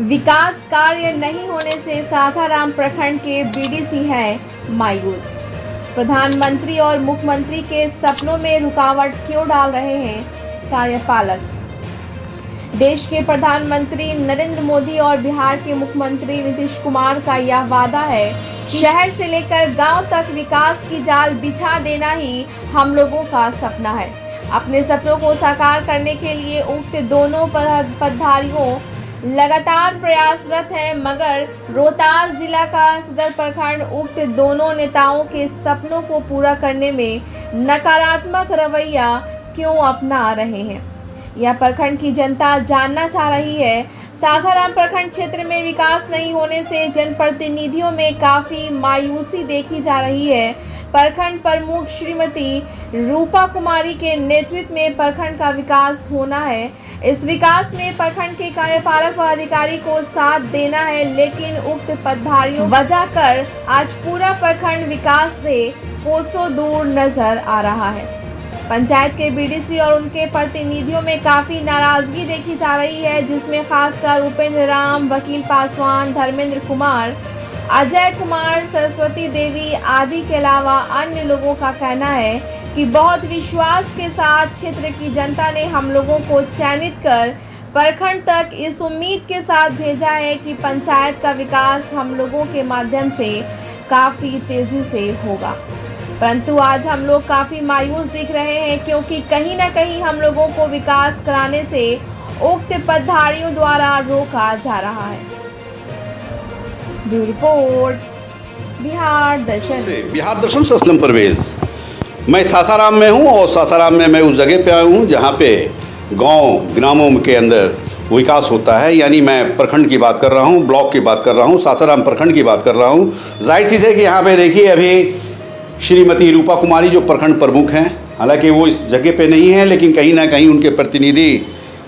विकास कार्य नहीं होने से सासाराम प्रखंड के बीडीसी हैं मायूस। प्रधानमंत्री और मुख्यमंत्री के सपनों में रुकावट क्यों डाल रहे हैं कार्यपालक। देश के प्रधानमंत्री नरेंद्र मोदी और बिहार के मुख्यमंत्री नीतीश कुमार का यह वादा है, शहर से लेकर गांव तक विकास की जाल बिछा देना ही हम लोगों का सपना है। अपने सपनों को साकार करने के लिए उक्त दोनों पदधारियों लगातार प्रयासरत हैं, मगर रोहतास जिला का सदर प्रखंड उक्त दोनों नेताओं के सपनों को पूरा करने में नकारात्मक रवैया क्यों अपना रहे हैं, यह प्रखंड की जनता जानना चाह रही है। सासाराम प्रखंड क्षेत्र में विकास नहीं होने से जनप्रतिनिधियों में काफ़ी मायूसी देखी जा रही है। प्रखंड प्रमुख श्रीमती रूपा कुमारी के नेतृत्व में प्रखंड का विकास होना है। इस विकास में प्रखंड के कार्यपालक पदाधिकारी को साथ देना है, लेकिन उक्त पदधारियों वजह कर आज पूरा प्रखंड विकास से कोसों दूर नजर आ रहा है। पंचायत के बीडीसी और उनके प्रतिनिधियों में काफ़ी नाराजगी देखी जा रही है, जिसमें खासकर उपेंद्र राम, वकील पासवान, धर्मेंद्र कुमार, अजय कुमार, सरस्वती देवी आदि के अलावा अन्य लोगों का कहना है कि बहुत विश्वास के साथ क्षेत्र की जनता ने हम लोगों को चयनित कर प्रखंड तक इस उम्मीद के साथ भेजा है कि पंचायत का विकास हम लोगों के माध्यम से काफ़ी तेज़ी से होगा। परंतु आज हम लोग काफ़ी मायूस दिख रहे हैं, क्योंकि कहीं ना कहीं हम लोगों को विकास कराने से उक्त पदधारियों द्वारा रोका जा रहा है। ब्यूरो रिपोर्ट बिहार दर्शन से असलम परवेज़। मैं सासाराम में हूँ और सासाराम में मैं उस जगह पे आया हूँ जहाँ पे गांव ग्रामों के अंदर विकास होता है। यानी मैं प्रखंड की बात कर रहा हूँ, ब्लॉक की बात कर रहा हूँ, सासाराम प्रखंड की बात कर रहा हूँ। जाहिर चीज़ है कि यहाँ पे देखिए अभी श्रीमती रूपा कुमारी जो प्रखंड प्रमुख हैं, हालांकि वो इस जगह पे नहीं है, लेकिन कहीं ना कहीं उनके प्रतिनिधि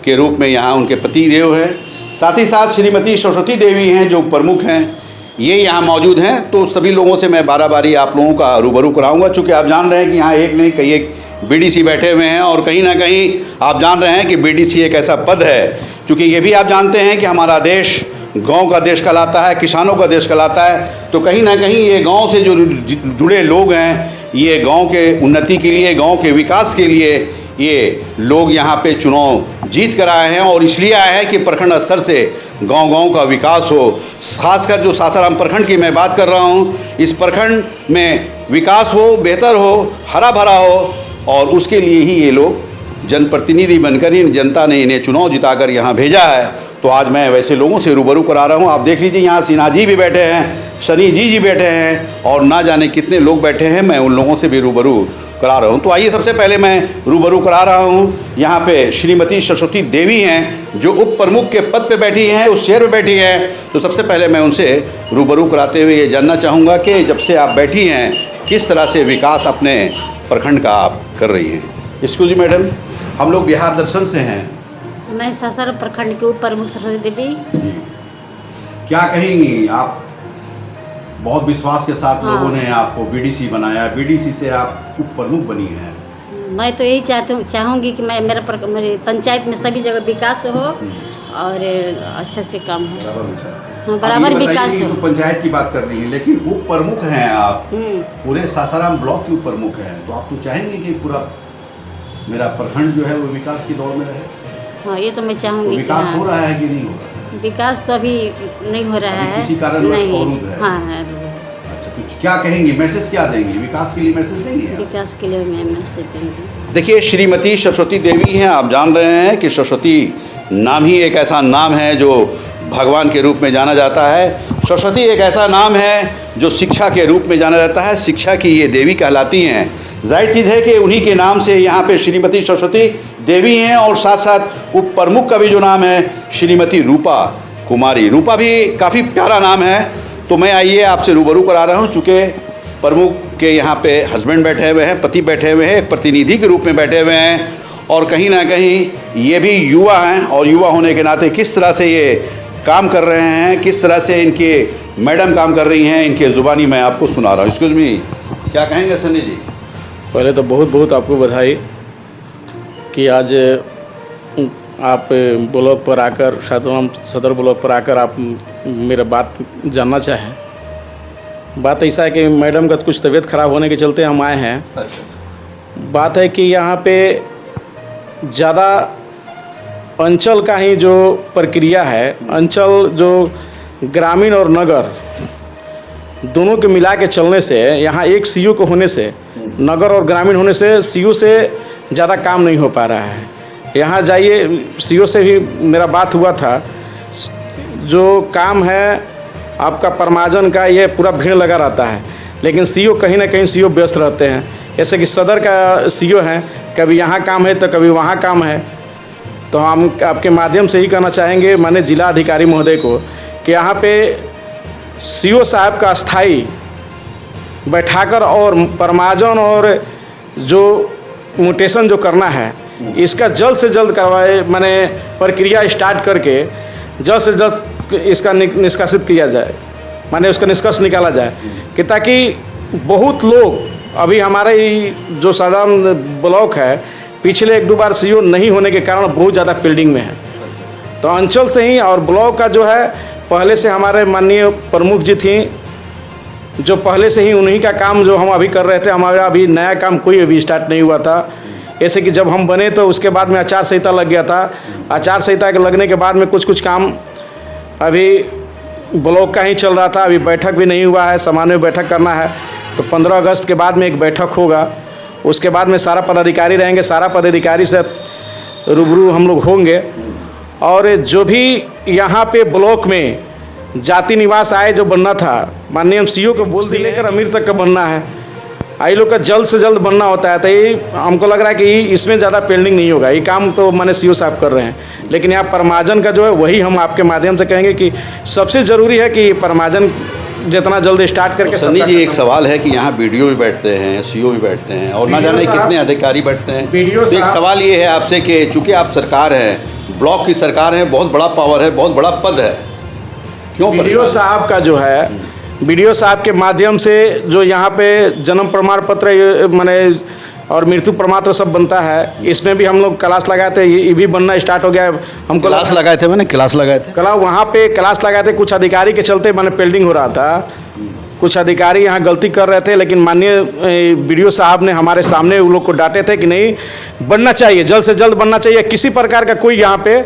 के रूप में यहाँ उनके पति देव हैं। साथ ही साथ श्रीमती सरस्वती देवी हैं जो प्रमुख हैं, ये यहाँ मौजूद हैं। तो सभी लोगों से मैं बारी आप लोगों का रूबरू कराऊंगा, चूँकि आप जान रहे हैं कि यहाँ एक नहीं कई एक बीडीसी बैठे हुए हैं, और कहीं ना कहीं आप जान रहे हैं कि बीडीसी एक ऐसा पद है, चूँकि ये भी आप जानते हैं कि हमारा देश गांव का देश कहलाता है, किसानों का देश कहलाता है। तो कहीं ना कहीं ये गांव से जो जुड़े लोग हैं, ये गांव के उन्नति के लिए, गांव के विकास के लिए ये लोग यहाँ पे चुनाव जीत कर आए हैं, और इसलिए आए हैं कि प्रखंड स्तर से गांव का विकास हो। खासकर जो सासाराम प्रखंड की मैं बात कर रहा हूँ, इस प्रखंड में विकास हो, बेहतर हो, हरा भरा हो, और उसके लिए ही ये लोग जनप्रतिनिधि बनकर इन जनता ने इन्हें चुनाव जिताकर यहाँ भेजा है। तो आज मैं वैसे लोगों से रूबरू करा रहा हूँ। आप देख लीजिए यहाँ सिन्हा जी भी बैठे हैं, शनि जी बैठे हैं, और ना जाने कितने लोग बैठे हैं। मैं उन लोगों से भी रूबरू करा रहा हूँ। तो आइए सबसे पहले मैं रूबरू करा रहा हूँ, यहाँ पे श्रीमती सरस्वती देवी हैं जो उप प्रमुख के पद पे बैठी हैं, उस चेयर पे बैठी हैं। तो सबसे पहले मैं उनसे रूबरू कराते हुए ये जानना चाहूँगा कि जब से आप बैठी हैं, किस तरह से विकास अपने प्रखंड का आप कर रही हैं। एक्सक्यूज मी मैडम, हम लोग बिहार दर्शन से हैं। मैं सासाराम प्रखंड के उप प्रमुख सरस्वती देवी। क्या कहेंगी आप? बहुत विश्वास के साथ लोगों ने आपको बीडीसी बनाया, बीडीसी से आप उप प्रमुख बनी हैं। मैं तो यही चाहूँगी कि मेरे पंचायत में सभी जगह विकास हो और अच्छा से काम हो, बराबर विकास हो। तो पंचायत की बात कर रही है, लेकिन उप प्रमुख हैं आप, पूरे सासाराम ब्लॉक के उप प्रमुख हैं, तो आप तो चाहेंगे कि पूरा मेरा प्रखंड जो है वो विकास की दौड़ में रहे? हाँ, ये तो मैं चाहूँगी। तो विकास हो रहा है कि नहीं हो रहा है? विकास तो अभी नहीं हो रहा है, किसी कारण अवरुद्ध है। हाँ है। अच्छा, कुछ क्या कहेंगी, मैसेज क्या देंगी? विकास के लिए मैसेज देंगी? विकास के लिए मैं मैसेज दूँगी। देखिए, श्रीमती सरस्वती देवी हैं, आप जान रहे हैं कि सरस्वती नाम ही एक ऐसा नाम है जो भगवान के रूप में जाना जाता है। सरस्वती एक ऐसा नाम है जो शिक्षा के रूप में जाना जाता है, शिक्षा की ये देवी कहलाती हैं। जाहिर चीज़ है कि उन्हीं के नाम से यहाँ पे श्रीमती सरस्वती देवी हैं, और साथ साथ उप प्रमुख का भी जो नाम है श्रीमती रूपा कुमारी। रूपा भी काफ़ी प्यारा नाम है। तो मैं आइए आपसे रूबरू करा रहा हूँ, चूँकि प्रमुख के यहाँ पे हस्बैंड बैठे हुए हैं, पति बैठे हुए हैं, प्रतिनिधि के रूप में बैठे हुए हैं, और कहीं ना कहीं ये भी युवा हैं, और युवा होने के नाते किस तरह से ये काम कर रहे हैं, किस तरह से इनके मैडम काम कर रही हैं, इनके ज़ुबानी मैं आपको सुना रहा हूँ। एक्सक्यूज मी, क्या कहेंगे सन्नी जी? पहले तो बहुत बहुत आपको बधाई कि आज आप ब्लॉक पर आकर सासाराम सदर ब्लॉक पर आकर आप मेरा बात जानना चाहें। बात ऐसा है कि मैडम का कुछ तबीयत ख़राब होने के चलते हम आए हैं। बात है कि यहाँ पे ज़्यादा अंचल का ही जो प्रक्रिया है, अंचल जो ग्रामीण और नगर दोनों के मिला के चलने से, यहाँ एक सीयू को होने से, नगर और ग्रामीण होने से सीयू से ज़्यादा काम नहीं हो पा रहा है। यहाँ जाइए, सीयू से भी मेरा बात हुआ था, जो काम है आपका परमाजन का, ये पूरा भीड़ लगा रहता है, लेकिन सीयू कहीं ना कहीं सीयू व्यस्त रहते हैं। जैसे कि सदर का सीयू है, कभी यहाँ काम है तो कभी वहाँ काम है। तो हम आपके माध्यम से ही कहना चाहेंगे माननीय जिला अधिकारी महोदय को कि यहाँ पे सीओ साहब का स्थायी बैठाकर और परमाजन और जो म्यूटेशन जो करना है इसका जल्द से जल्द करवाए, माने प्रक्रिया स्टार्ट करके जल्द से जल्द इसका निष्कासित किया जाए, माने उसका निष्कर्ष निकाला जाए कि ताकि बहुत लोग अभी हमारे जो साधारण ब्लॉक है पिछले 1-2 बार सीओ नहीं होने के कारण बहुत ज़्यादा फील्डिंग में है। तो अंचल से ही और ब्लॉक का जो है पहले से हमारे माननीय प्रमुख जी थी, जो पहले से ही उन्हीं का काम जो हम अभी कर रहे थे। हमारा अभी नया काम कोई अभी स्टार्ट नहीं हुआ था। ऐसे कि जब हम बने तो उसके बाद में आचार संहिता लग गया था। आचार संहिता के लगने के बाद में कुछ काम अभी ब्लॉक का ही चल रहा था। अभी बैठक भी नहीं हुआ है, सामान्य बैठक करना है तो 15 अगस्त के बाद में एक बैठक होगा। उसके बाद में सारा पदाधिकारी रहेंगे, सारा पदाधिकारी से रूबरू हम लोग होंगे। और जो भी यहाँ पे ब्लॉक में जाति निवास आय जो बनना था, माननीय सीओ को बोल दिए लेकर अमीर तक का बनना है, आई लोग का जल्द से जल्द बनना होता है। तो ये हमको लग रहा है कि इसमें ज़्यादा पेंडिंग नहीं होगा, ये काम तो माने सीओ साहब कर रहे हैं। लेकिन यहाँ परमाजन का जो है वही हम आपके माध्यम से कहेंगे कि सबसे ज़रूरी है कि परमाजन जितना जल्द स्टार्ट करके। सनी जी, एक सवाल है कि यहाँ बीडीओ भी बैठते हैं, सीओ भी बैठते हैं और ना जाने कितने अधिकारी बैठते हैं। तो एक सवाल ये है आपसे कि चूँकि आप सरकार हैं, ब्लॉक की सरकार है, बहुत बड़ा पावर है, बहुत बड़ा पद है, क्यों बीडीओ साहब का जो है, बीडीओ साहब के माध्यम से जो यहाँ पे जन्म प्रमाण पत्र माने और मृत्यु प्रमाण पत्र सब बनता है, इसमें भी हम लोग क्लास लगाए थे, ये भी बनना स्टार्ट हो गया है। हम क्लास लगाए थे, मैंने क्लास लगाए थे, वहाँ पे क्लास लगाए थे। कुछ अधिकारी के चलते मैंने पेंडिंग हो रहा था, कुछ अधिकारी यहाँ गलती कर रहे थे, लेकिन माननीय बीडीओ साहब ने हमारे सामने उन लोग को डांटे थे कि नहीं, बनना चाहिए, जल्द से जल्द बनना चाहिए। किसी प्रकार का कोई यहाँ पे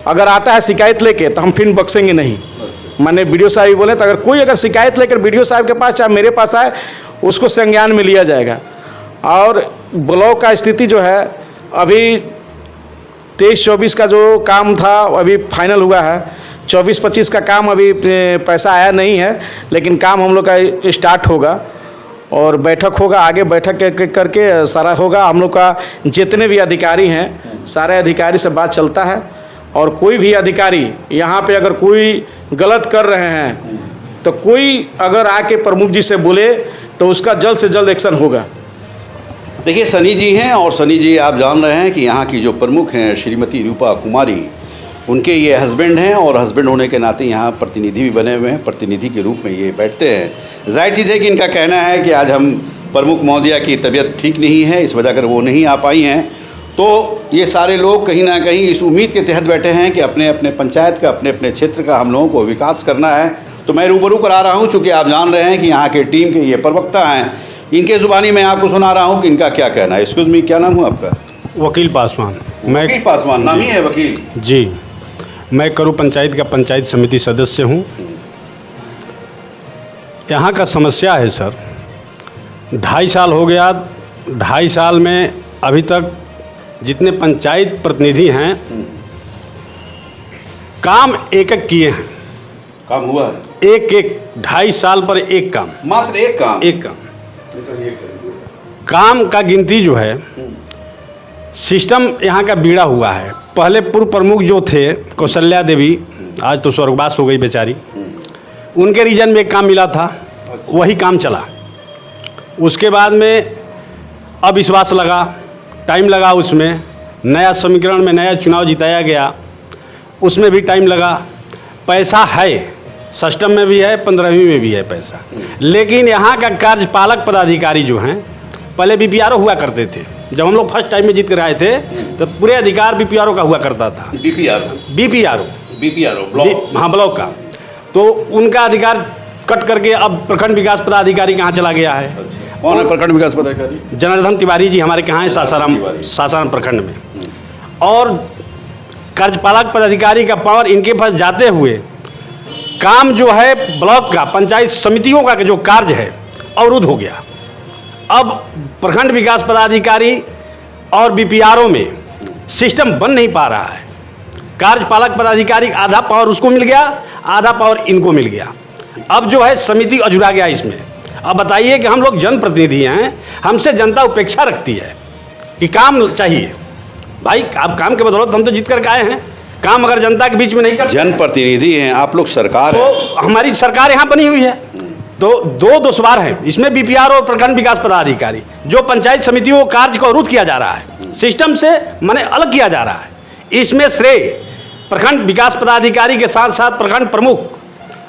अगर आता है शिकायत लेके तो हम फिर बख्शेंगे नहीं। माननीय बीडीओ साहब ही बोले तो अगर कोई अगर शिकायत लेकर बीडीओ साहब के पास चाहे मेरे पास आए, उसको संज्ञान में लिया जाएगा। और ब्लॉक का स्थिति जो है अभी 23-24 का जो काम था अभी फाइनल हुआ है। 24-25 का काम अभी पैसा आया नहीं है, लेकिन काम हम लोग का स्टार्ट होगा और बैठक होगा, आगे बैठक करके सारा होगा। हम लोग का जितने भी अधिकारी हैं सारे अधिकारी से बात चलता है और कोई भी अधिकारी यहाँ पे अगर कोई गलत कर रहे हैं तो कोई अगर आके प्रमुख जी से बोले तो उसका जल्द से जल्द एक्शन होगा। देखिए, सनी जी हैं और सनी जी आप जान रहे हैं कि यहाँ की जो प्रमुख हैं श्रीमती रूपा कुमारी, उनके ये हस्बैंड हैं और हस्बैंड होने के नाते यहाँ प्रतिनिधि भी बने हुए हैं, प्रतिनिधि के रूप में ये बैठते हैं। जाहिर चीज़ है कि इनका कहना है कि आज हम प्रमुख महोदया की तबीयत ठीक नहीं है, इस वजह कर वो नहीं आ पाई हैं। तो ये सारे लोग कहीं ना कहीं इस उम्मीद के तहत बैठे हैं कि अपने अपने पंचायत का, अपने अपने क्षेत्र का हम लोगों को विकास करना है। तो मैं रूबरू करा रहा हूँ, चूँकि आप जान रहे हैं कि यहाँ के टीम के ये प्रवक्ता हैं, इनके ज़ुबानी मैं आपको सुना रहा हूँ कि इनका क्या कहना है। एक्सक्यूज़ मी, क्या नाम हुआ आपका? वकील पासवान। वकील पासवान नाम ही है वकील जी। मैं करू पंचायत का पंचायत समिति सदस्य हूँ। यहाँ का समस्या है सर, 2.5 साल हो गया। 2.5 साल में अभी तक जितने पंचायत प्रतिनिधि हैं काम एक किए हैं। काम हुआ है? एक 2.5 साल पर एक काम, मात्र एक काम। काम का गिनती जो है सिस्टम यहाँ का बिगड़ा हुआ है। पहले पूर्व प्रमुख जो थे कौशल्या देवी, आज तो स्वर्गवास हो गई बेचारी, उनके रीजन में एक काम मिला था, वही काम चला। उसके बाद में अविश्वास लगा, टाइम लगा, उसमें नया समीकरण में नया चुनाव जिताया गया, उसमें भी टाइम लगा। पैसा है, सिस्टम में भी है, 15वीं में भी है पैसा। लेकिन यहाँ का कार्यपालक पदाधिकारी जो हैं, पहले बीपीआरओ हुआ करते थे, जब हम लोग फर्स्ट टाइम में जीत कर आए थे तो पूरे अधिकार बीपीआरओ का हुआ करता था। बीपीआरओ ब्लॉक, हाँ ब्लॉक का, तो उनका अधिकार कट करके अब प्रखंड विकास पदाधिकारी कहाँ चला गया है। कौन है प्रखंड विकास पदाधिकारी? जनार्दन तिवारी जी हमारे कहाँ हैं, सासाराम प्रखंड में। और कार्यपालक पदाधिकारी का पावर इनके पास जाते हुए काम जो है ब्लॉक का, पंचायत समितियों का जो कार्य है अवरुद्ध हो गया। अब प्रखंड विकास पदाधिकारी और बीपीआरओ में सिस्टम बन नहीं पा रहा है। कार्यपालक पदाधिकारी आधा पावर उसको मिल गया, आधा पावर इनको मिल गया। अब जो है समिति अजुरा गया इसमें। अब बताइए कि हम लोग जनप्रतिनिधि हैं, हमसे जनता उपेक्षा रखती है कि काम चाहिए। भाई आप काम के बदौलत हम तो जीत करके आए हैं, काम अगर जनता के बीच में नहीं कर, जनप्रतिनिधि हैं आप लोग, सरकार है, तो हमारी सरकार यहाँ बनी हुई है। तो दो दुश्वार हैं इसमें, बीपीआर और प्रखंड विकास पदाधिकारी, जो पंचायत समितियों कार्य को अवरुद्ध किया जा रहा है, सिस्टम से माने अलग किया जा रहा है। इसमें श्रेय प्रखंड विकास पदाधिकारी के साथ साथ प्रखंड प्रमुख,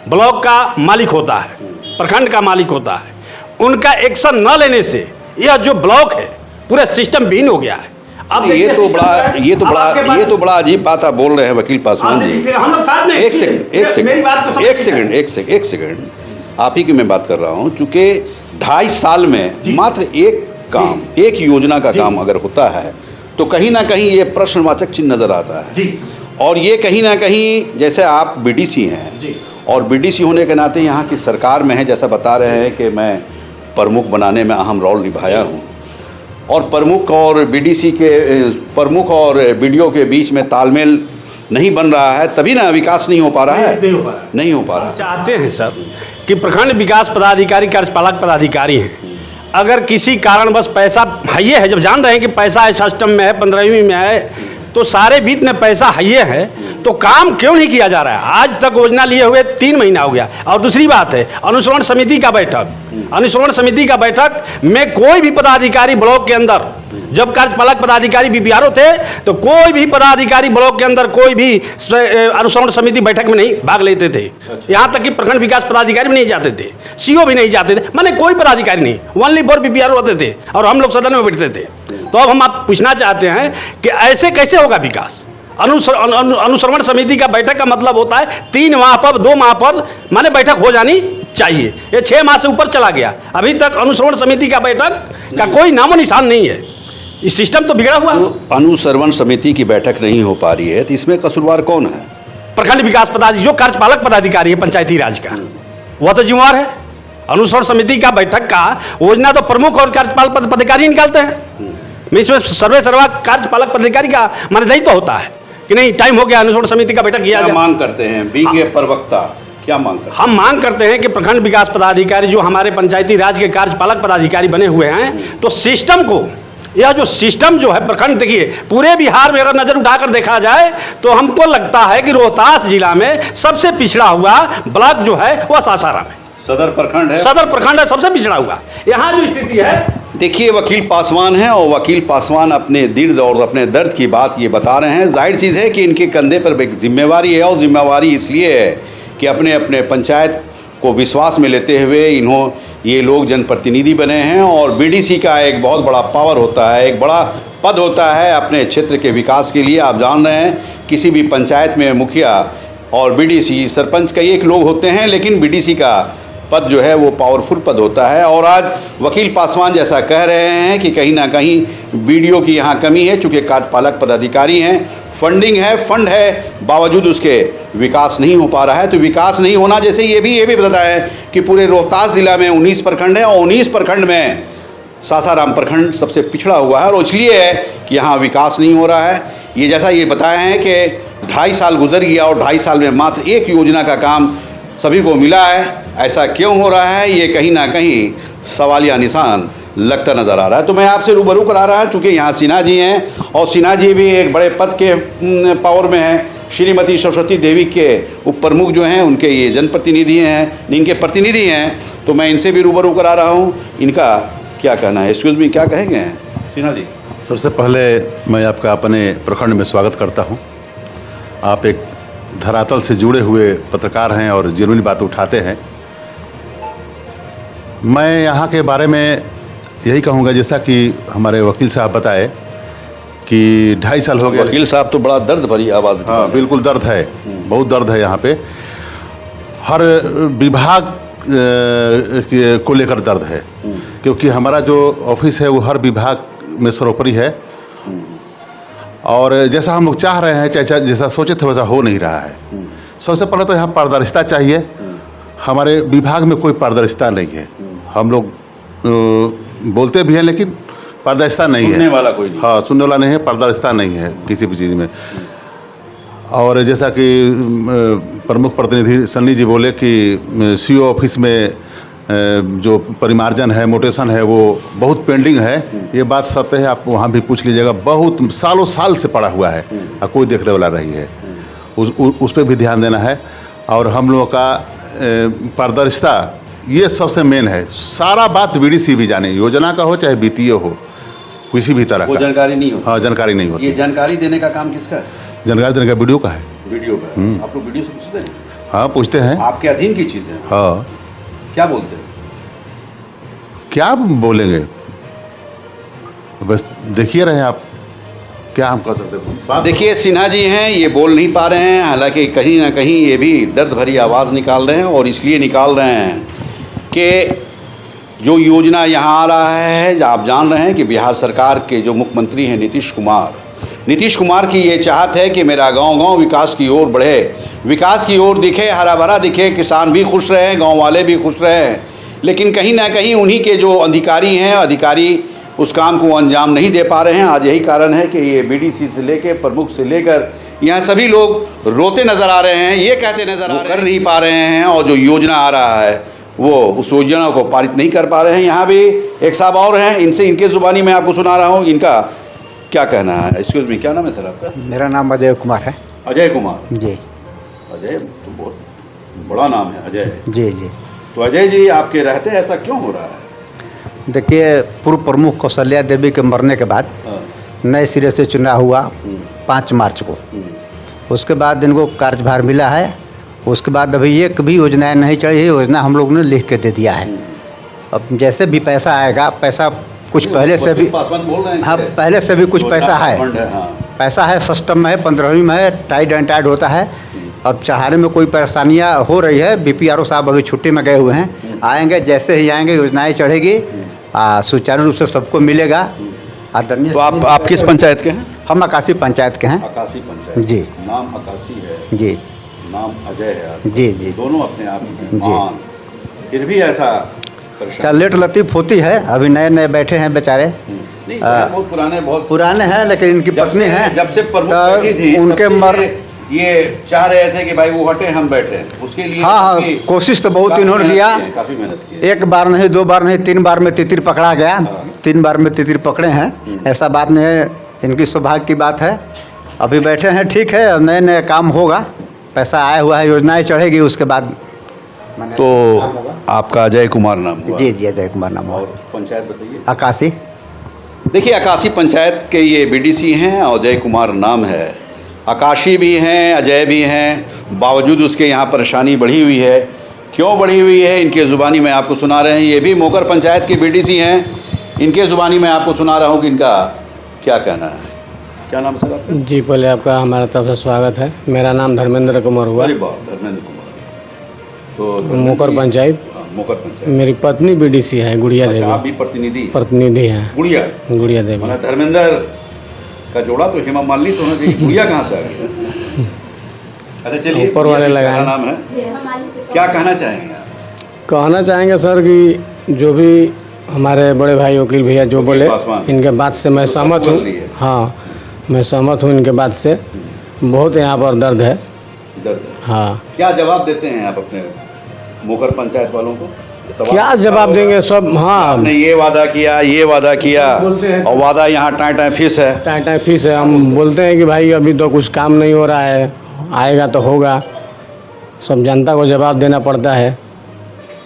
ब्लॉक का मालिक होता है, प्रखंड का मालिक होता है। उनका एक्शन न लेने से यह जो ब्लॉक है पूरा सिस्टम विहीन हो गया है। अब ये तो बड़ा अजीब बात आप बोल रहे हैं वकील पासवान जी। हम लोग साथ में, एक सेकंड आप ही की मैं बात कर रहा हूँ। चूंकि 2.5 साल में मात्र एक काम, एक योजना का काम अगर होता है तो कहीं ना कहीं ये प्रश्नवाचक चिन्ह नजर आता है जी। और ये कहीं ना कहीं, जैसे आप बीडीसी हैं जी, और बीडीसी होने के नाते यहाँ की सरकार में है, जैसा बता रहे हैं कि मैं प्रमुख बनाने में अहम रोल निभाया हूँ, और प्रमुख और बीडीसी के, प्रमुख और बीडीओ के बीच में तालमेल नहीं बन रहा है, तभी ना विकास नहीं हो पा रहा है। नहीं हो पा रहा। चाहते हैं सर कि प्रखंड विकास पदाधिकारी कार्यपालक पदाधिकारी हैं, अगर किसी कारणवश पैसा हाइए है, जब जान रहे हैं कि पैसा इस सिस्टम में है, 15वीं में है, तो सारे बीत में पैसा हाइए है, तो काम क्यों नहीं किया जा रहा है? आज तक योजना लिए हुए 3 महीना हो गया। और दूसरी बात है अनुश्रवण समिति का बैठक, अनुश्रवण समिति का बैठक में कोई भी पदाधिकारी ब्लॉक के अंदर, जब कार्यपालक पदाधिकारी बीपीआरओ थे तो कोई भी पदाधिकारी ब्लॉक के अंदर कोई भी अनुश्रवण समिति बैठक में नहीं भाग लेते थे। यहाँ तक कि प्रखंड विकास पदाधिकारी भी नहीं जाते थे, सीओ भी नहीं जाते थे, माने कोई पदाधिकारी नहीं, ओनली 4 बीपीआरओ होते थे और हम लोग सदन में बैठते थे। तो अब हम आप पूछना चाहते हैं कि ऐसे कैसे होगा विकास? अनुश्रवण समिति का बैठक का मतलब होता है 3 माह पर, 2 माह पर माने बैठक हो जानी चाहिए। ये 6 माह से ऊपर चला गया, अभी तक अनुश्रवण समिति का बैठक का कोई नामो निशान नहीं है। इस सिस्टम तो बिगड़ा हुआ है। तो अनुश्रवण समिति की बैठक नहीं हो पा रही है तो इसमें कसूरवार कौन है? प्रखंड विकास पदाधिकारी, जो कार्यपालक पदाधिकारी है पंचायती राज का, वह तो जिम्मेवार है। अनुश्रवण समिति का बैठक का योजना तो प्रमुख और कार्यपालक पदाधिकारी निकालते हैं। इसमें सर्वा कार्यपालक पदाधिकारी का माने दायित्व होता है कि नहीं टाइम हो गया, अनुश्रवण समिति का बैठक किया जाए। मांग करते हैं बींगे प्रवक्ता, क्या मांग करते हैं? हम मांग करते हैं कि प्रखंड विकास पदाधिकारी जो हमारे पंचायती राज के कार्यपालक पदाधिकारी बने हुए हैं, तो सिस्टम को, यह जो सिस्टम जो है प्रखंड, देखिए पूरे बिहार में अगर नजर उठाकर देखा जाए तो हमको लगता है कि रोहतास जिला में सबसे पिछड़ा हुआ ब्लॉक जो है वह सासाराम है। सदर प्रखंड है, सदर प्रखंड है सबसे पिछड़ा हुआ। यहाँ जो स्थिति है, देखिए वकील पासवान हैं और वकील पासवान अपने दर्द और अपने दर्द की बात ये बता रहे हैं। जाहिर चीज़ है कि इनके कंधे पर एक जिम्मेवारी है, और जिम्मेवारी इसलिए है कि अपने अपने पंचायत को विश्वास में लेते हुए ये लोग जनप्रतिनिधि बने हैं, और बीडीसी का एक बहुत बड़ा पावर होता है, एक बड़ा पद होता है अपने क्षेत्र के विकास के लिए। आप जान रहे हैं किसी भी पंचायत में मुखिया और बीडीसी, सरपंच कई एक लोग होते हैं, लेकिन बीडीसी का पद जो है वो पावरफुल पद होता है। और आज वकील पासवान जैसा कह रहे हैं कि कहीं ना कहीं बीडीओ की यहाँ कमी है, चूँकि कार्यपालक पदाधिकारी हैं, फंडिंग है, फंड है, बावजूद उसके विकास नहीं हो पा रहा है। तो विकास नहीं होना, जैसे ये भी बताया कि पूरे रोहतास ज़िला में 19 प्रखंड है और 19 प्रखंड में सासाराम प्रखंड सबसे पिछड़ा हुआ है, और इसलिए है कि यहाँ विकास नहीं हो रहा है। ये जैसा ये बताया है कि 2.5 साल गुजर गया और 2.5 साल में मात्र एक योजना का काम सभी को मिला है। ऐसा क्यों हो रहा है, ये कहीं ना कहीं सवालिया निशान लगता नज़र आ रहा है। तो मैं आपसे रूबरू करा रहा हूँ, चूँकि यहाँ सिन्हा जी हैं और सिन्हा जी भी एक बड़े पद के पावर में हैं। श्रीमती सरस्वती देवी के उप प्रमुख जो हैं उनके ये जनप्रतिनिधि हैं, इनके प्रतिनिधि हैं, तो मैं इनसे भी रूबरू करा रहा हूँ। इनका क्या कहना है? एक्सक्यूज़ मी, क्या कहेंगे सिन्हा जी? सबसे पहले मैं आपका अपने प्रखंड में स्वागत करता हूं। आप एक धरातल से जुड़े हुए पत्रकार हैं और जेन्युइन बात उठाते हैं। मैं यहाँ के बारे में यही कहूँगा जैसा कि हमारे वकील साहब बताए कि 2.5 साल हो गए। वकील साहब तो बड़ा दर्द भरी आवाज़। हाँ बिल्कुल दर्द है, बहुत दर्द है यहाँ पे। हर विभाग को लेकर दर्द है, क्योंकि हमारा जो ऑफिस है वो हर विभाग में सर्वोपरि है। और जैसा हम लोग चाह रहे हैं, चाहे जैसा सोचे थे वैसा हो नहीं रहा है। सबसे पहले तो यहाँ पारदर्शिता चाहिए। हमारे विभाग में कोई पारदर्शिता नहीं है। हम लोग बोलते भी हैं लेकिन पारदर्शिता नहीं है। सुनने वाला कोई नहीं। हाँ, सुनने वाला नहीं है, पारदर्शिता नहीं है किसी भी चीज़ में। और जैसा कि प्रमुख प्रतिनिधि सन्नी जी बोले कि सीओ ऑफिस में जो परिमार्जन है, मोटेशन है, वो बहुत पेंडिंग है। ये बात सत्य है, आप वहाँ भी पूछ लीजिएगा। बहुत सालों साल से पड़ा हुआ है और कोई देखने वाला नहीं है। उस पर भी ध्यान देना है। और हम लोगों का पारदर्शिता ये सबसे मेन है। सारा बात बीडीसी भी जाने, योजना का हो चाहे वित्तीय हो, किसी भी तरह वो का जानकारी नहीं होती। हाँ, जानकारी नहीं होती। ये जानकारी देने का काम किसका है? जानकारी देने का वीडियो का है। वीडियो का। आप लोग वीडियो से पूछते हैं? हाँ, पूछते हैं। आपके अधीन की चीज़ें? हाँ। क्या बोलते हैं? क्या बोलेंगे, बस देखिए रहे आप, क्या हम कर सकते हैं। देखिए, सिन्हा जी हैं, ये बोल नहीं पा रहे हैं, हालांकि कहीं ना कहीं ये भी दर्द भरी आवाज़ निकाल रहे हैं। और इसलिए निकाल रहे हैं कि जो योजना यहाँ आ रहा है, आप जान रहे हैं कि बिहार सरकार के जो मुख्यमंत्री हैं नीतीश कुमार की ये चाहत है कि मेरा गांव विकास की ओर बढ़े, विकास की ओर दिखे, हरा भरा दिखे, किसान भी खुश रहें, गांव वाले भी खुश रहें। लेकिन कहीं ना कहीं उन्हीं के जो अधिकारी उस काम को अंजाम नहीं दे पा रहे हैं। आज यही कारण है कि ये बीडीसी से लेकर प्रमुख से लेकर यहाँ सभी लोग रोते नज़र आ रहे हैं, ये कहते नज़र आ रहे हैं कर नहीं पा रहे हैं। और जो योजना आ रहा है वो उस योजना को पारित नहीं कर पा रहे हैं। यहाँ भी एक साहब और हैं, इनके ज़ुबानी मैं आपको सुना रहा हूँ, इनका क्या कहना है। एक्सक्यूज़ मी, क्या नाम है सर आपका? मेरा नाम अजय कुमार है। अजय कुमार जी। अजय तो बहुत बड़ा नाम है, अजय। जी जी। तो अजय जी, आपके रहते ऐसा क्यों हो रहा है? देखिए, पूर्व प्रमुख कौशल्या देवी के मरने के बाद नए सिरे से चुनाव हुआ 5 मार्च को। उसके बाद इनको कार्यभार मिला है। उसके बाद अभी एक भी योजनाएं नहीं चली है। योजना हम लोग ने लिख के दे दिया है। अब जैसे भी पैसा आएगा, पैसा कुछ पहले से भी, हाँ पहले से भी कुछ पैसा है, पैसा है, सिस्टम में है, 15वीं में है, टाइड एंड टाइड होता है। अब चढ़ाने में कोई परेशानियां हो रही है। बीपीआरओ साहब अभी छुट्टी में गए हुए हैं, आएंगे, जैसे ही आएंगे योजनाएं चढ़ेगी, सुचारू रूप से सबको मिलेगा। आदरणीय। तो आप किस पंचायत के हैं? हम अकासी पंचायत के हैं। अकासी पंचायत। जी। नाम अकासी है जी। नाम अजय है आपका। जी जी। दोनों अपने आप में जी। महान। फिर भी ऐसा चल लेट लतीफ़ होती है। अभी नए नए बैठे हैं बेचारे। नहीं, बहुत पुराने हैं, लेकिन इनकी पत्नी है, जब से प्रमुख तो बैठी थी, उनके तब से मर ये चाह रहे थे कि भाई वो हटे, हम बैठे। उसके लिए हाँ, कोशिश तो बहुत इन्होंने किया। काफ़ी मेहनत की। एक बार नहीं, 2 बार नहीं, 3 बार में तितिर पकड़ा गया। 3 बार में तितिर पकड़े हैं। ऐसा बात नहीं है, इनकी सौभाग्य की बात है। अभी बैठे हैं, ठीक है, नए नए काम होगा, पैसा आया हुआ है, योजनाएं चढ़ेगी, उसके बाद तो आपका अजय कुमार नाम हुआ? जी जी, अजय कुमार नाम। और पंचायत बताइए? अकासी। देखिए, अकासी पंचायत के ये बीडीसी हैं और अजय कुमार नाम है। आकाशी भी हैं, अजय भी हैं, बावजूद उसके यहाँ परेशानी बढ़ी हुई है। क्यों बढ़ी हुई है, इनके ज़ुबानी में आपको सुना रहे हैं। ये भी मोकर पंचायत के बीडीसी हैं, इनके ज़ुबानी में आपको सुना रहा हूँ कि इनका क्या कहना है। क्या नाम है सर आपका? जी, पहले आपका हमारा तरफ से स्वागत है। मेरा नाम धर्मेंद्र कुमार हुआ। अरे बाप, धर्मेंद्र कुमार। तो मोकर पंचायत। मोकर पंचायत। मेरी पत्नी बीडीसी है, गुड़िया अच्छा, देवी। आप भी प्रतिनिधि हैं। गुड़िया देवी। मतलब धर्मेंद्र का जोड़ा तो हेमा मालिनी से होना चाहिए। गुड़िया कहाँ से आ गई? अच्छा चलिए, ऊपर वाले लगाए। नाम है, क्या कहना चाहेंगे आप? कहना चाहेंगे सर कि जो भी हमारे बड़े भाई वकील भैया जो बोले, इनके बात से मैं सहमत हूँ। हाँ, मैं सहमत हूँ इनके बात से। बहुत यहाँ पर दर्द है। हाँ। क्या जवाब देते हैं आप अपने मोकर पंचायत वालों को? क्या जवाब देंगे सब? हाँ, आपने ये वादा किया और वादा यहाँ टाई फीस है। टाई फीस है। हम बोलते हैं कि भाई अभी तो कुछ काम नहीं हो रहा है, आएगा तो होगा। सब जनता को जवाब देना पड़ता है।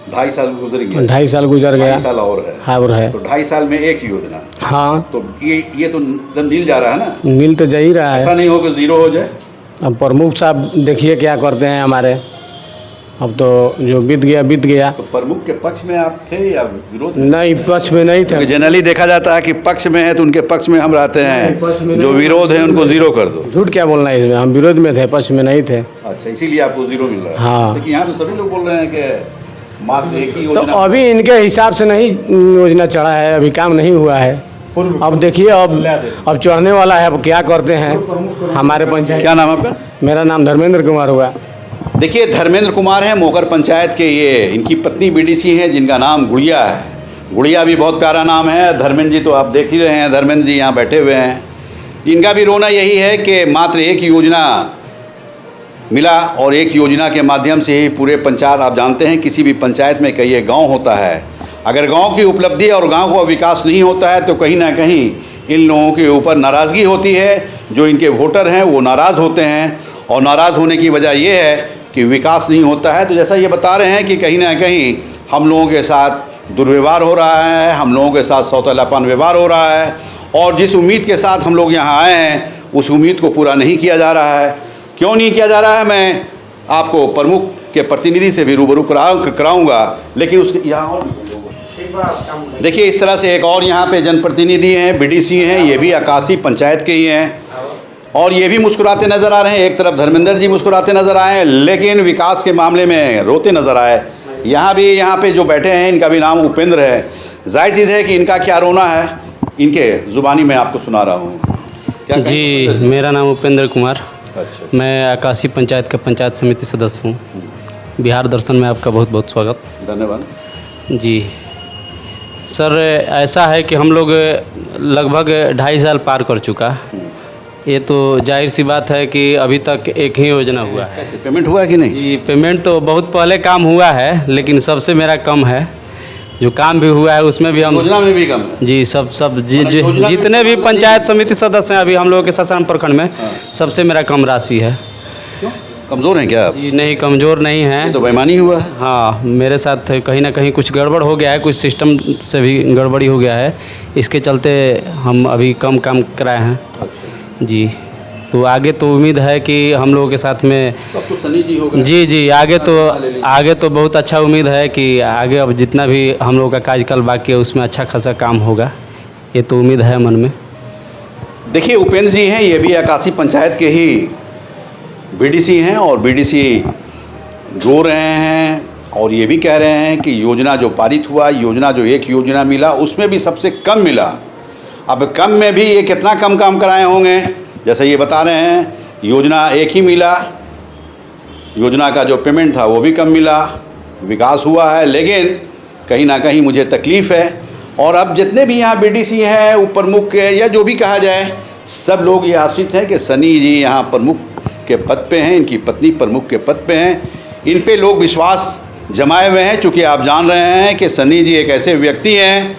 2.5 साल गुजर गया। 2.5 साल गुजर गया। 2.5 साल और है। हाँ, और है। तो 2.5 साल में एक योजना। हाँ, तो ये तो एकदम नील जा रहा है ना? मिल तो जा ही रहा है। ऐसा नहीं हो कि 0 हो जाए। अब प्रमुख साहब देखिए क्या करते हैं हमारे। अब तो जो बीत गया। तो प्रमुख के पक्ष में आप थे या विरोध में? नहीं, पक्ष में नहीं थे। जनरली देखा जाता है कि पक्ष में है तो उनके पक्ष में हम रहते हैं, जो विरोध है उनको जीरो कर दो। झूठ क्या बोलना है इसमें, हम विरोध में थे, पक्ष में नहीं थे। अच्छा, इसीलिए आपको जीरो मिल रहा है। हाँ। लेकिन यहाँ तो सभी लोग बोल रहे हैं कि मात्र एक ही तो योजना। अभी इनके हिसाब से नहीं योजना चढ़ा है, अभी काम नहीं हुआ है। अब देखिए, अब चढ़ने वाला है, अब क्या करते हैं हमारे पंचायत। क्या नाम आपका? मेरा नाम धर्मेंद्र कुमार हुआ। देखिए, धर्मेंद्र कुमार हैं, मोकर पंचायत के। ये इनकी पत्नी बीडीसी हैं जिनका नाम गुड़िया है। गुड़िया भी बहुत प्यारा नाम है। धर्मेंद्र जी तो आप देख ही रहे हैं, धर्मेंद्र जी यहाँ बैठे हुए हैं। इनका भी रोना यही है कि मात्र एक योजना मिला और एक योजना के माध्यम से ही पूरे पंचायत, आप जानते हैं किसी भी पंचायत में कई गांव होता है, अगर गांव की उपलब्धि और गांव का विकास नहीं होता है तो कहीं ना कहीं इन लोगों के ऊपर नाराज़गी होती है। जो इनके वोटर हैं वो नाराज़ होते हैं और नाराज़ होने की वजह ये है कि विकास नहीं होता है। तो जैसा ये बता रहे हैं कि कहीं ना कहीं हम लोगों के साथ दुर्व्यवहार हो रहा है, हम लोगों के साथ सौतेलापन व्यवहार हो रहा है और जिस उम्मीद के साथ हम लोग यहाँ आए हैं उस उम्मीद को पूरा नहीं किया जा रहा है। क्यों नहीं किया जा रहा है, मैं आपको प्रमुख के प्रतिनिधि से भी रूबरू कराऊंगा। लेकिन उसके यहाँ और देखिए, इस तरह से एक और यहाँ पे जनप्रतिनिधि हैं, बीडीसी हैं, ये भी आकाशी पंचायत के ही हैं और ये भी मुस्कुराते नज़र आ रहे हैं। एक तरफ धर्मेंद्र जी मुस्कुराते नज़र आए, लेकिन विकास के मामले में रोते नज़र आए। यहाँ पे जो बैठे हैं इनका भी नाम उपेंद्र है। जाहिर चीज़ है कि इनका क्या रोना है, इनके ज़ुबानी में आपको सुना रहा हूँ। क्या जी, मेरा नाम उपेंद्र कुमार। अच्छा, मैं आकाशी पंचायत का पंचायत समिति सदस्य हूँ। बिहार दर्शन में आपका बहुत बहुत स्वागत। धन्यवाद जी सर, ऐसा है कि हम लोग लगभग 2.5 साल पार कर चुका। ये तो जाहिर सी बात है कि अभी तक एक ही योजना हुआ है। कैसे पेमेंट हुआ कि नहीं? जी, पेमेंट तो बहुत पहले काम हुआ है, लेकिन सबसे मेरा कम है। जो काम भी हुआ है उसमें भी हम योजना में भी कम है। जी, जितने भी पंचायत समिति सदस्य हैं अभी हम लोगों के सासाराम प्रखंड में, सबसे मेरा कम राशि है। कमज़ोर हैं क्या आप? जी नहीं, कमज़ोर नहीं है। तो बेईमानी हुआ है। हाँ, मेरे साथ कहीं ना कहीं कुछ गड़बड़ हो गया है, कुछ सिस्टम से भी गड़बड़ी हो गया है, इसके चलते हम अभी कम काम कराए हैं। जी, तो आगे तो उम्मीद है कि हम लोगों के साथ में अब तो सनी जी हो गए। जी आगे तो बहुत अच्छा उम्मीद है कि आगे अब जितना भी हम लोगों का कार्यकाल बाकी है उसमें अच्छा खासा काम होगा, ये तो उम्मीद है मन में। देखिए, उपेंद्र जी हैं, ये भी आकाशी पंचायत के ही बीडीसी हैं और बीडीसी रो रहे हैं और ये भी कह रहे हैं कि योजना जो पारित हुआ, जो एक योजना मिला उसमें भी सबसे कम मिला। अब कम में भी ये कितना कम काम कराए होंगे, जैसे ये बता रहे हैं योजना एक ही मिला, योजना का जो पेमेंट था वो भी कम मिला, विकास हुआ है लेकिन कहीं ना कहीं मुझे तकलीफ़ है। और अब जितने भी यहाँ बीडीसी हैं, उप प्रमुख के या जो भी कहा जाए, सब लोग ये आश्रित हैं कि सनी जी यहाँ प्रमुख के पद पे हैं, इनकी पत्नी प्रमुख के पद पे हैं, इन पे लोग विश्वास जमाए हुए हैं। चूँकि आप जान रहे हैं कि सनी जी एक ऐसे व्यक्ति हैं,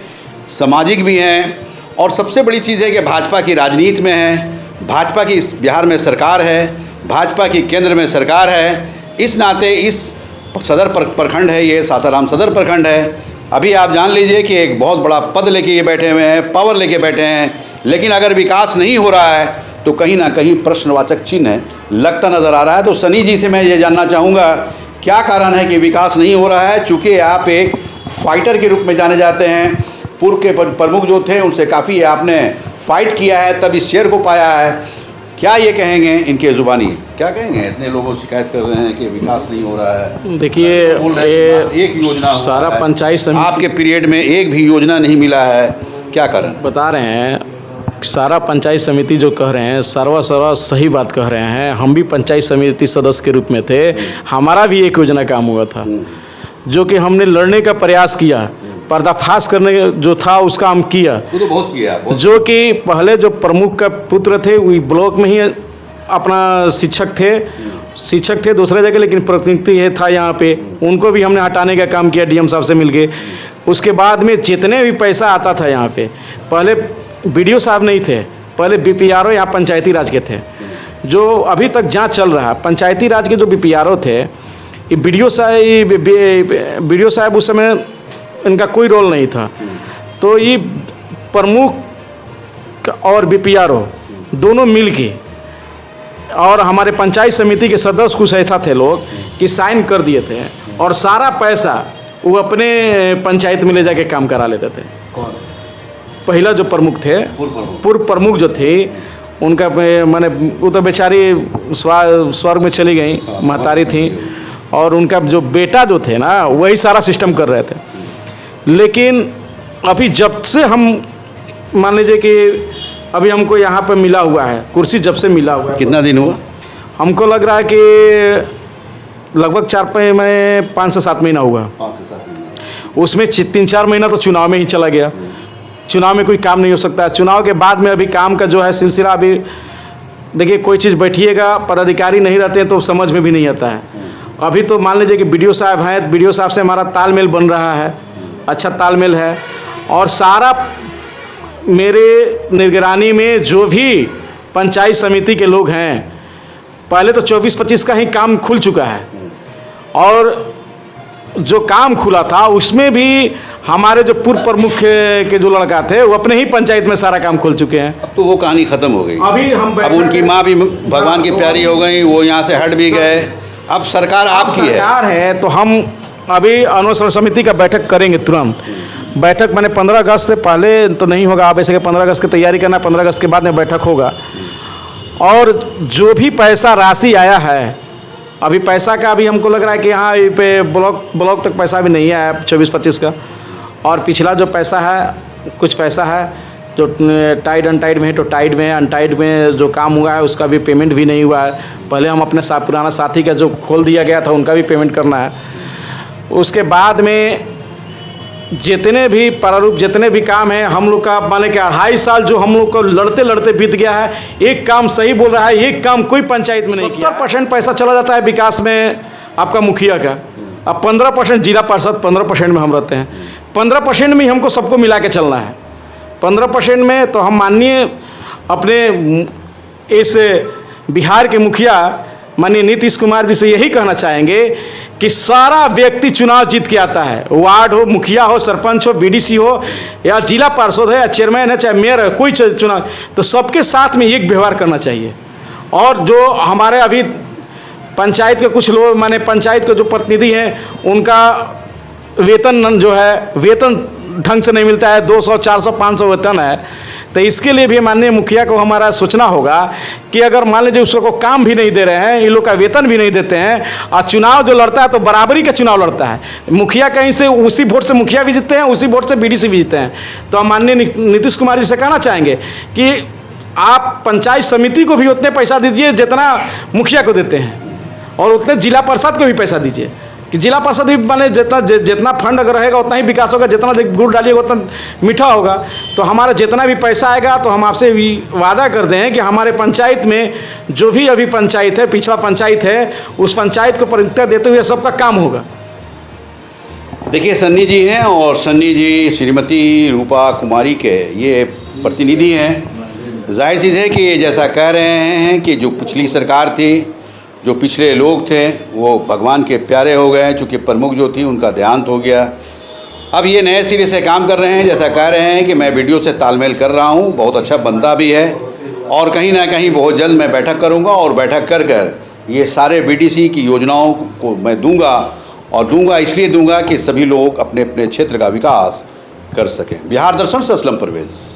सामाजिक भी हैं और सबसे बड़ी चीज़ है कि भाजपा की राजनीति में है, भाजपा की इस बिहार में सरकार है, भाजपा की केंद्र में सरकार है। इस नाते इस सदर प्रखंड है, ये सासाराम सदर प्रखंड है, अभी आप जान लीजिए कि एक बहुत बड़ा पद लेके ये बैठे हुए हैं, पावर लेके बैठे हैं, लेकिन अगर विकास नहीं हो रहा है तो कहीं ना कहीं प्रश्नवाचक चिन्ह लगता नज़र आ रहा है। तो सनी जी से मैं ये जानना चाहूँगा क्या कारण है कि विकास नहीं हो रहा है। चूँकि आप एक फाइटर के रूप में जाने जाते हैं, पूर्व के प्रमुख जो थे उनसे काफ़ी आपने फाइट किया है, तब इस शेयर को पाया है, क्या ये कहेंगे इनके ज़ुबानी, क्या कहेंगे? इतने लोगों शिकायत कर रहे हैं कि विकास नहीं हो रहा है। देखिए, एक योजना सारा पंचायत समिति आपके पीरियड में एक भी योजना नहीं मिला है, क्या कारण? बता रहे हैं, सारा पंचायत समिति जो कह रहे हैं सर्वा सही बात कह रहे हैं। हम भी पंचायत समिति सदस्य के रूप में थे, हमारा भी एक योजना काम हुआ था जो कि हमने लड़ने का प्रयास किया, पर्दाफाश करने जो था उसका हम किया। वो तो बहुत किया, जो कि पहले जो प्रमुख का पुत्र थे वही ब्लॉक में ही अपना शिक्षक थे दूसरे जगह, लेकिन प्रतिनिधि है था यहाँ पे, उनको भी हमने हटाने का काम किया डीएम साहब से मिलके। उसके बाद में जितने भी पैसा आता था यहाँ पे, पहले बीडीओ साहब नहीं थे, पहले बीपीआरओ यहाँ पंचायती राज के थे, जो अभी तक जांच चल रहा है। पंचायती राज के जो बीपीआरओ थे, ये बीडीओ साहब उस समय इनका कोई रोल नहीं था, तो ये प्रमुख और बीपीआरओ दोनों मिल के और हमारे पंचायत समिति के सदस्य कुछ ऐसा थे लोग कि साइन कर दिए थे और सारा पैसा वो अपने पंचायत में ले जाके काम करा लेते थे। पहला जो प्रमुख थे, पूर्व प्रमुख जो थे, उनका मैंने वो तो बेचारी स्वर्ग में चली गई, महतारी थी, और उनका जो बेटा जो थे ना वही सारा सिस्टम कर रहे थे। लेकिन अभी जब से हम मान लीजिए कि अभी हमको यहाँ पे मिला हुआ है, कुर्सी जब से मिला हुआ है, कितना दिन हुआ? हमको लग रहा है कि लगभग 5 से 7 महीना हुआ। 5 से 7 महीना। उसमें 3-4 महीना तो चुनाव में ही चला गया। चुनाव में कोई काम नहीं हो सकता। चुनाव के बाद में अभी काम का जो है सिलसिला, अभी देखिए कोई चीज़ बैठिएगा, पदाधिकारी नहीं रहते हैं तो समझ में भी नहीं आता है। अभी तो मान लीजिए कि बीडीओ साहब हैं, बीडीओ साहब से हमारा तालमेल बन रहा है, अच्छा तालमेल है, और सारा मेरे निगरानी में जो भी पंचायत समिति के लोग हैं, पहले तो 24-25 का ही काम खुल चुका है, और जो काम खुला था उसमें भी हमारे जो पूर्व प्रमुख के जो लड़का थे वो अपने ही पंचायत में सारा काम खोल चुके हैं। अब तो वो कहानी ख़त्म हो गई। अभी हम अब उनकी माँ भी भगवान की प्यारी हो गई, वो यहाँ से हट भी गए। अब सरकार आपकी है। सरकार है तो हम अभी अनुसरण समिति का बैठक करेंगे तुरंत। बैठक मैंने 15 अगस्त से पहले तो नहीं होगा, आप ऐसे 15 अगस्त की तैयारी करना, 15 अगस्त के बाद में बैठक होगा। और जो भी पैसा राशि आया है, अभी पैसा का अभी हमको लग रहा है कि यहाँ पे ब्लॉक तक पैसा भी नहीं आया 24-25 का, और पिछला जो पैसा है कुछ पैसा है जो टाइड अनटाइड में है, तो टाइड में, अनटाइड में जो काम हुआ है उसका भी पेमेंट भी नहीं हुआ है। पहले हम अपने पुराना साथी का जो खोल दिया गया था उनका भी पेमेंट करना है। उसके बाद में जितने भी प्रारूप, जितने भी काम हैं, हम लोग का माने कि 2.5 साल जो हम लोग को लड़ते लड़ते बीत गया है, एक काम सही बोल रहा है, एक काम कोई पंचायत में नहीं किया। 70% पैसा चला जाता है विकास में आपका मुखिया का। अब 15% जिला पार्षद, 15% में हम रहते हैं। 15% में ही हमको सबको मिला के चलना है। 15% में तो हम माननीय अपने इस बिहार के मुखिया माननीय नीतीश कुमार जी से यही कहना चाहेंगे कि सारा व्यक्ति चुनाव जीत के आता है, वार्ड हो, मुखिया हो, सरपंच हो, बीडीसी हो, या जिला पार्षद है, या चेयरमैन है, चाहे मेयर है, कोई चुनाव, तो सबके साथ में एक व्यवहार करना चाहिए। और जो हमारे अभी पंचायत के कुछ लोग माने पंचायत के जो प्रतिनिधि हैं उनका वेतन जो है, वेतन ढंग से नहीं मिलता है, 200, 400, 500 वेतन है। तो इसके लिए भी माननीय मुखिया को हमारा सोचना होगा कि अगर मान लीजिए उसको काम भी नहीं दे रहे हैं, इन लोग का वेतन भी नहीं देते हैं, और चुनाव जो लड़ता है तो बराबरी का चुनाव लड़ता है, मुखिया कहीं से उसी वोट से मुखिया भी जीतते हैं, उसी वोट से बीडीसी भी जीतते हैं। तो हम माननीय नीतीश कुमार जी से कहना चाहेंगे कि आप पंचायत समिति को भी उतने पैसा दीजिए जितना मुखिया को देते हैं, और उतने जिला परिषद को भी पैसा दीजिए कि जिला परिषद भी माने जितना फंड अगर रहेगा उतना ही विकास होगा, जितना गुड़ डालिएगा उतना मीठा होगा। तो हमारा जितना भी पैसा आएगा तो हम आपसे भी वादा कर दें कि हमारे पंचायत में जो भी अभी पंचायत है, पिछड़ा पंचायत है, उस पंचायत को प्राथमिकता देते हुए सबका काम होगा। देखिए सन्नी जी हैं, और सन्नी जी श्रीमती रूपा कुमारी के ये प्रतिनिधि हैं। जाहिर चीज़ है कि ये जैसा कह रहे हैं कि जो पिछली सरकार थी, जो पिछले लोग थे वो भगवान के प्यारे हो गए, चूँकि प्रमुख जो थी उनका देहांत हो गया। अब ये नए सिरे से काम कर रहे हैं, जैसा कह रहे हैं कि मैं वीडियो से तालमेल कर रहा हूँ, बहुत अच्छा बनता भी है, और कहीं ना कहीं बहुत जल्द मैं बैठक करूँगा, और बैठक कर कर ये सारे बीडीसी की योजनाओं को मैं दूंगा, और दूंगा इसलिए दूंगा कि सभी लोग अपने अपने क्षेत्र का विकास कर सकें। बिहार दर्शन से असलम परवेज़।